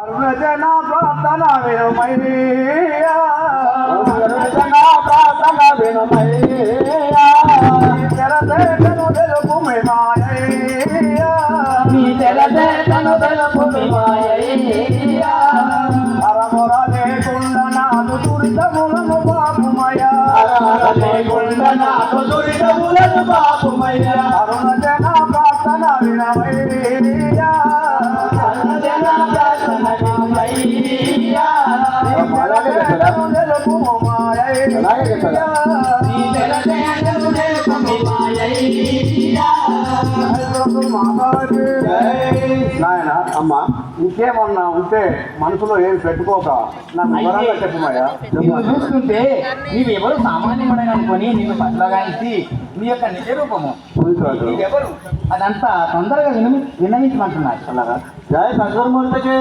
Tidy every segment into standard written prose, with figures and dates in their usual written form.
అరుణజన ప్రార్థన వినుమయ్యా అరుణజన ప్రార్థన వినుమయ్యా తెరదేశను తెలుపు మాయయ్యా నీ తెలదేశను తెలుపు మాయయ్యా అరముర లేకుండా నాకు దురితములను పాపుమయ్యా లేకుండా నాకు దురితములను పాపుమయ్యా అరుణజన ప్రార్థన వినమయ్యా అరుణజన ప్రార్థన వినుమయ్యా తెరదేశను తెలుపు మాయయ్యా నీ తెలదేశను తెలుపు మాయయ్యా నాయన అమ్మా ఇంకేమన్నా ఉంటే మనసులో ఏం పెట్టుకోక నాకు వివరంగా చెప్పుమయ్యా. నిన్ను చూస్తుంటే నీవెవరు సామాన్యమైన అనుకొని నిన్ను బదలగాయించి నీ యొక్క నిజ రూపము నీవెవరు అదంతా తొందరగా విన్నవించమంటున్నారు. అలాగా జయ సద్గురుమూర్తికి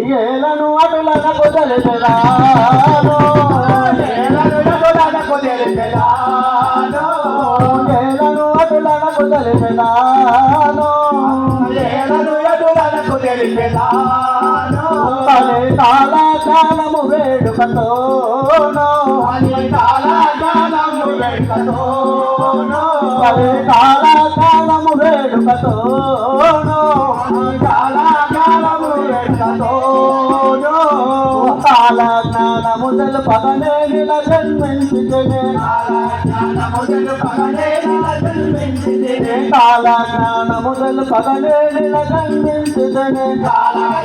ఇగేలను అటులను కుదలిపెలాను ఏలను అటులను కుదలిపెలాను ఏలను అటులను కుదలిపెలాను ఏలను అటులను కుదలిపెలాను పలే కాల కాలము వేడుకతోను పలే కాల కాలము వేడుకతోను పలే కాల కాలము వేడుకతోను కాల జ్ఞానము తెలుపగనే నిల జన్మించితిని కాల జ్ఞానము తెలుపగనే నిల జన్మించితిని